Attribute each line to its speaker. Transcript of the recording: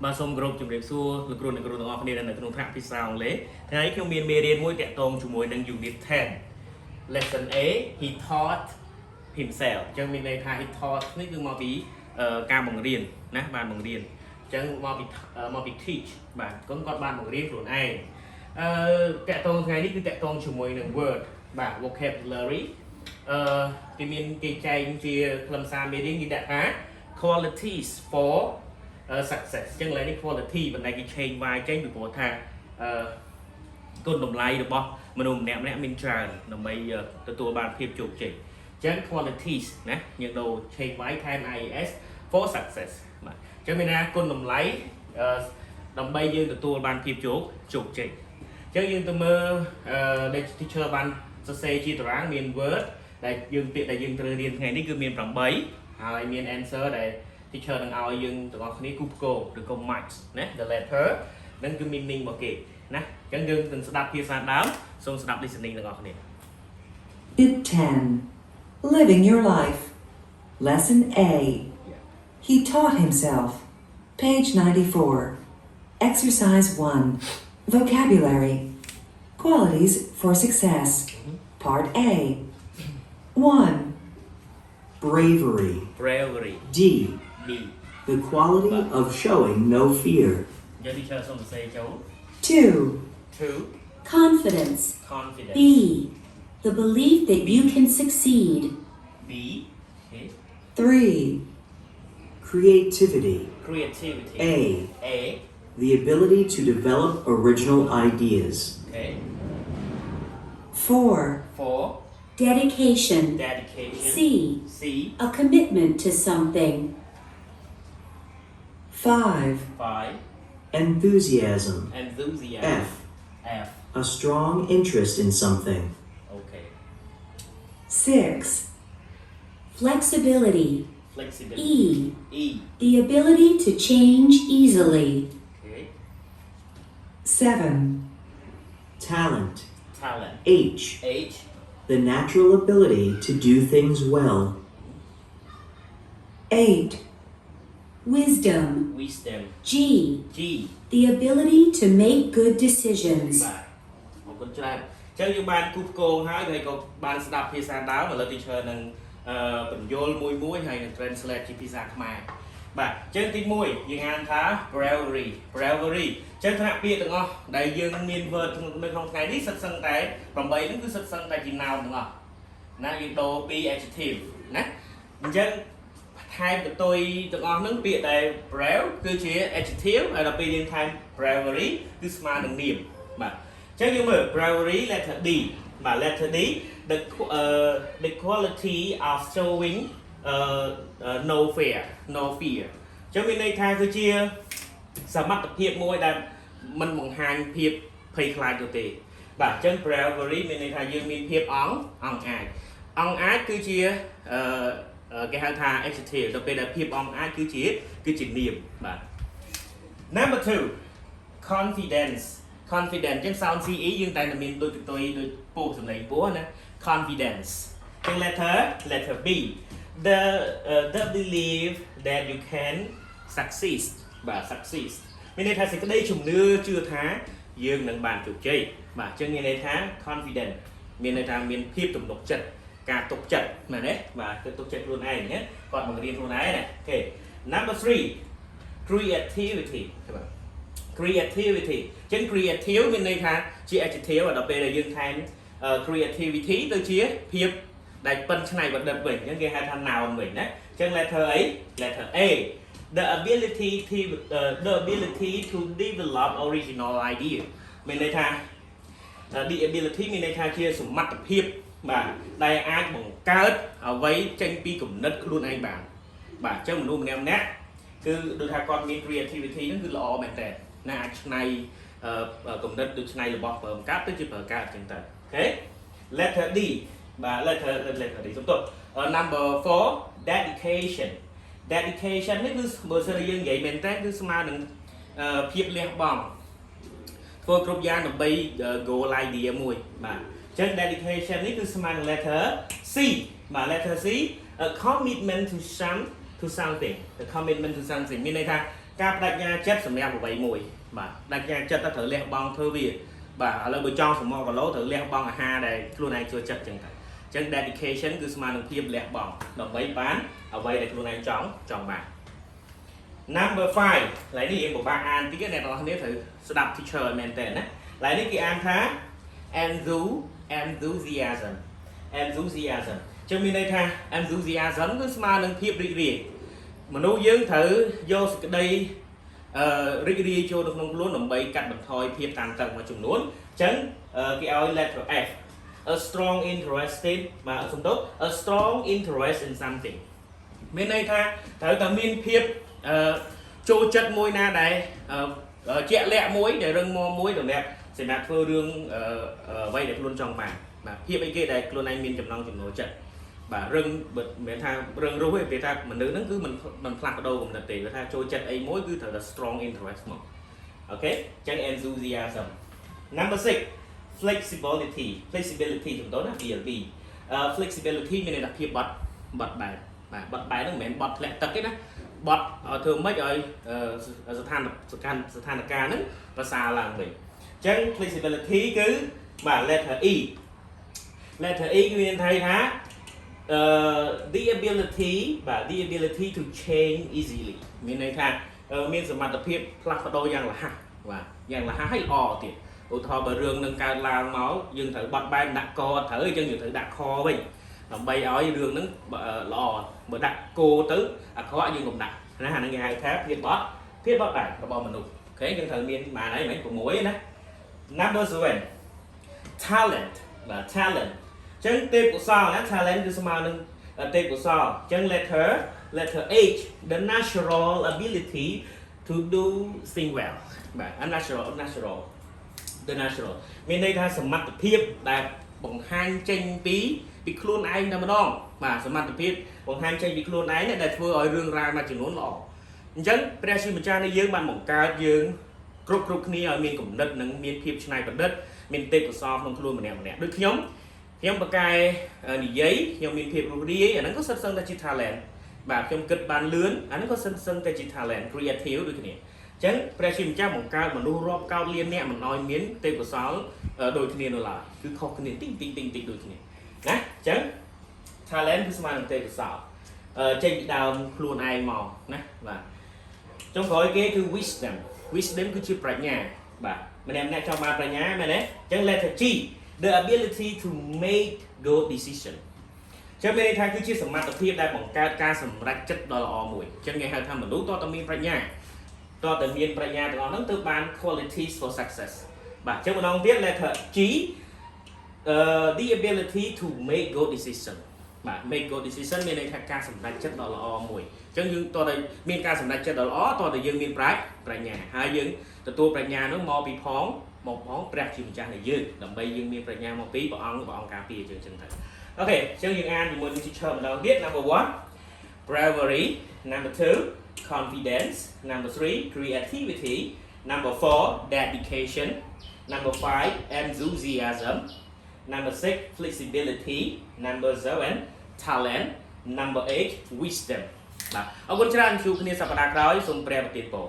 Speaker 1: បាទសូមគោរពជំរាបសួរលោកគ្រូអ្នកគ្រូទាំងអស់គ្នានៅក្នុងថ្នាក់ភាសាអង់គ្លេសថ្ងៃនេះខ្ញុំមានមេរៀនមួយតាក់ទងជាមួយនឹង Unit 10 Lesson A he taught himself អញ្ចឹងមានន័យថា he taught នេះគឺមកពីការបង្រៀនណាបានបង្រៀនអញ្ចឹងមកពី teach បាទគាត់បានបង្រៀនខ្លួនឯងតាក់ទងថ្ងៃនេះគឺតាក់ទងជាមួយនឹង word បាទ vocabulary គេចែងជាខ្លឹមសារមេរៀនគេដាក់ថា qualities for success អញ្ចឹងឡើយនេះ quality បណ្ដៃគេ change វាយចេញពីព្រោះថាគុណតម្លៃរបស់មនុស្សម្នាក់មានច្រើនដើម្បីទទួលបានភាពជោគជ័យអញ្ចឹង qualities ណាយើងដូរ change វាយថែម IES for success បាទអញ្ចឹងមានថាគុណតម្លៃដើម្បីយើងទទួលបានភាពជោគជ័យអញ្ចឹងយើងទៅមើលដែល teacher បានសរសេរជាតារាងមាន word ដែលយើងពាក្យដែលយើងត្រូវរៀនថ្ងៃនេះគឺមាន8ហើយមាន answer ដែល teacher នឹងឲ្យយើងទាំងអស់គ្នាគូផ្គរឬក៏ match ណា the letter នឹងគឺ meaning របស់គេណាអញ្ចឹងយើងនឹងស្ដាប់ភាសាដើមសូមស្ដាប់ listening ទាំងអស់គ្នា
Speaker 2: Bit 10 Living Your Life Lesson A He taught himself Page 94 Exercise 1 Vocabulary Qualities for Success Part A 1
Speaker 3: Bravery. D.
Speaker 1: D
Speaker 3: The quality of showing no fear.
Speaker 1: យើង teacher សូមសរសេរចូល
Speaker 2: 2
Speaker 1: 2
Speaker 4: Confidence.
Speaker 1: confidence
Speaker 4: B. The belief that you can succeed.
Speaker 1: B okay
Speaker 2: 3
Speaker 3: Creativity.
Speaker 1: creativity
Speaker 3: A.
Speaker 1: A
Speaker 3: The ability to develop original ideas.
Speaker 1: okay
Speaker 2: 4
Speaker 1: 4
Speaker 4: Dedication.
Speaker 1: dedication
Speaker 4: C.
Speaker 1: C
Speaker 4: A commitment to something.
Speaker 2: 5
Speaker 1: 5
Speaker 3: Enthusiasm.
Speaker 1: enthusiasm
Speaker 3: F.
Speaker 1: F
Speaker 3: A strong interest in something.
Speaker 1: okay
Speaker 2: 6
Speaker 4: Flexibility.
Speaker 1: flexibility
Speaker 4: E.
Speaker 1: E
Speaker 4: The ability to change easily.
Speaker 1: okay
Speaker 2: 7
Speaker 3: Talent.
Speaker 1: talent
Speaker 3: H.
Speaker 1: H
Speaker 3: The natural ability to do things well.
Speaker 2: 8
Speaker 4: Wisdom.
Speaker 1: wisdom
Speaker 4: G.
Speaker 1: G
Speaker 4: The ability to make good decisions.
Speaker 1: បាទអរគុណច្រើនអញ្ចឹងយើងបានគូផ្គងហើយក៏បានស្ដាប់ភាសាដើមឥឡូវ teacher នឹងបញ្យល់មួយហើយនឹង translate ជាភាសាខ្មែរបាទអញ្ចឹងទី1យើងអានថា bravery អញ្ចឹងថ្នាក់ពាក្យទាំងអស់ដែលយើងមាន word នៅក្នុងថ្ងៃនេះសិតសឹងតែ8ហ្នឹងគឺសិតសឹងតែជា noun ទាំងអស់ណាយើងដូរពី adjective ណាអញ្ចឹងថែមទៅទុយទាំងអស់ហ្នឹងពាក្យដែល brave គឺជា adjective ហើយដល់ពេលយើងថែម bravery គឺស្មើនឹងនាមបាទអញ្ចឹងយើងមើល bravery letter D បាទ letter D the quality of showing no fear អញ្ចឹងមានន័យថាគឺជាសមត្ថភាពមួយដែលមិនបង្ហាញភាពភ័យខ្លាចទៅទេបាទអញ្ចឹង bravery មានន័យថាយើងមានភាពអង់អាចគឺជាគេហៅថា adjective ទៅពេលដែលភាពអង់អាចគឺជានាមបាទ number 2 confidence អញ្ចឹង sound CE យើងតែមានដូចដូចពោះសម្លេងពោះណា confidence អញ្ចឹង letter B the belief that you can succeed បាទ succeed មានន័យថាសេចក្តីជំនឿជឿថាយើងនឹងបានជោគជ័យបាទអញ្ចឹងមានន័យថា confident មានន័យថាមានភាពទំនុកចិត្តការទុកចិត្តមែនទេបាទគឺទុកចិត្តខ្លួនឯងណាគាត់បង្រៀនខ្លួនឯងណាអូខេ number 3 creativity បាទ creativity អញ្ចឹង creative មានន័យថាជា adjective ដល់ពេលដែលយើងថែម creativity ទៅជាភាពដែលប៉ិនច្នៃប្រឌិតវិញអញ្ចឹងគេហៅថា noun វិញណាអញ្ចឹង letter A the ability to develop original idea មានន័យថា the ability មានន័យថាជាសមត្ថភាពបាទដែលអាចបង្កើតអ្វីចេញពីគំនិតខ្លួនឯងបានបាទអញ្ចឹងមនុស្សម្នាក់គឺដូចថាគាត់មាន creativity ហ្នឹងគឺល្អមែនតើណាអាចច្នៃគំនិតដូចច្នៃរបស់ប្រើបង្កើតទៅជាប្រើកើតអញ្ចឹងទៅអូខេ letter D បាទ letter D សំទោស number 4 dedication នេះគឺបើសិនយើងនិយាយមែនតើគឺស្មើនឹងភាពលះបង់ធ្វើគ្រប់យ៉ាងដើម្បី goal idea មួយបាទអញ្ចឹង dedication នេះគឺស្មើនឹង letter C បាទ letter C a commitment to something មានន័យថា ការបដិញ្ញាចិត្តសម្រាប់អ្វីមួយបាទបដិញ្ញាចិត្តទៅត្រូវលះបង់ធ្វើវាបាទឥឡូវបើចង់សមគីឡូត្រូវលះបង់អាហារដែលខ្លួនឯងចូលចិត្តចឹងទៅអញ្ចឹង dedication គឺស្មើនឹងភាពលះបង់ដើម្បីបានអ្វីដែលខ្លួនឯងចង់បាន Number 5 ឡើយនេះយើងពិបាកអានតិចអ្នកនរគ្នាត្រូវស្ដាប់ teacher មែនតើណាឡើយនេះគេអានថា enthusiasm ចឹងមានន័យថា enthusiasm គឺស្មើនឹងភាពរីករាយមនុស្សយើងត្រូវយកសេចក្តីរីករាយចូលនៅក្នុងខ្លួនដើម្បីកាត់បន្ថយភាពតានតឹងមួយចំនួនអញ្ចឹងគេឲ្យ letter F a strong interested បាទសំដៅ a strong interest in something មានន័យថាត្រូវតែមានភាពចូលចិត្តមួយណាដែលជាក់លាក់មួយដែលរឹងមាំមួយសម្រាប់សម្រាប់ធ្វើរឿងអ្វីដែលខ្លួនចង់បានបាទភាពអីគេដែលខ្លួនឯងមានចំណង់ចំណូលចិត្តបាទរឹងមិនថារឹងរូសទេពេលថាមនុស្សហ្នឹងគឺមិនផ្លាស់ប្ដូរគំនិតទេគេថាចូលចិត្តអីមួយគឺត្រូវតែ strong interest មកអូខេអញ្ចឹង enthusiasm Number 6 flexibility ចំដូនណា BLB flexibility មានន័យថាភាពបត់បែនបាទបត់បែនហ្នឹងមិនមែនបត់ធ្លាក់ទឹកទេណាបត់ធ្វើម៉េចឲ្យស្ថានភាពហ្នឹងប្រសើរឡើងវិញអញ្ចឹង flexibility គឺបាទ letter E គឺមានន័យថាthe ability to change easily មានន័យថាមានសមត្ថភាពផ្លាស់ប្ដូរយ៉ាងរហ័សបាទយ៉ាងរហ័សហើយល្អទៀតឧទាហរណ៍បើរឿងនឹងកើតឡើងមកយើងត្រូវបត់បែនដាក់កត្រូវអញ្ចឹងយើងត្រូវដាក់ខវិញដើម្បីឲ្យរឿងហ្នឹងល្អបើដាក់គោទៅអាក្រក់យើងកុំដាក់ណាអាហ្នឹងគេហៅថាភាពបត់បែនរបស់មនុស្សអូខេយើងត្រូវមានបានហើយមែន6ណា Number 7 talent បាទ talent អញ្ចឹងទេពកោសល្យណា talent គឺស្មើនឹងទេពកោសល្យអញ្ចឹង letter H the natural ability to do things well បាទ natural the natural មានន័យថាសមត្ថភាពដែលបង្ហាញចេញពីខ្លួនឯងតែម្ដងបាទសមត្ថភាពបង្ហាញចេញពីខ្លួនឯងដែលធ្វើឲ្យរឿងរ៉ាវមួយចំនួនល្អអញ្ចឹងព្រះជាម្ចាស់នៃយើងបានបង្កើតយើងគ្រប់គ្នាឲ្យមានគំនិតនិងមានភាពច្នៃប្រឌិតមានទេពកោសល្យក្នុងខ្លួនម្នាក់ដូចខ្ញុំបកកែនិយាយខ្ញុំមានភាពរួសរាយអាហ្នឹងក៏សិតសឹងតែជា talent បាទខ្ញុំគិតបានលឿនអាហ្នឹងក៏សិតសឹងតែជា talent creative ដូចគ្នាអញ្ចឹងព្រះជាម្ចាស់បង្កើតមនុស្សរាប់កោតលានអ្នកមិនឲ្យមានទេពកោសល្យដូចគ្នានៅឡើយគឺខុសគ្នាតិចដូចគ្នាណាអញ្ចឹង talent គឺស្មើនឹងទេពកោសល្យចេញពីដើមខ្លួនឯងមកណាបាទចុងក្រោយគេគឺ wisdom គឺជាប្រាជ្ញាបាទម្នាក់ចង់បានប្រាជ្ញាមែនទេអញ្ចឹង letter G the ability to make good decision ចឹងមានន័យថាគឺជាសមត្ថភាពដែលបង្កើតការសម្រេចចិត្តដ៏ល្អមួយចឹងគេហៅថាមនុស្សតើតើមានប្រាជ្ញាទាំងអស់ហ្នឹងទើបបាន qualities for success បាទចឹងម្ដងទៀត letter G the ability to make good decision បាទ make good decision មានន័យថាការសម្រេចចិត្តដ៏ល្អមួយចឹងយើងតើតើមានការសម្រេចចិត្តដ៏ល្អតើតើយើងមានប្រាជ្ញាហើយយើងទទួលប្រាជ្ញានោះមកពីផងព្រះជាម្ចាស់នៃយើងដើម្បីយើងមានប្រាជ្ញាមកពីព្រះអង្គការពារយើងចឹងទៅអូខេអញ្ចឹងយើងអានជាមួយនឹង teacher ម្ដងទៀត Number 1 bravery Number 2 confidence Number 3 creativity Number 4 dedication Number 5 enthusiasm Number 6 flexibility Number 7 talent Number 8 wisdom បាទអរគុណច្រើនជួបគ្នាសប្តាហ៍ក្រោយសូមព្រះប្រទានពរ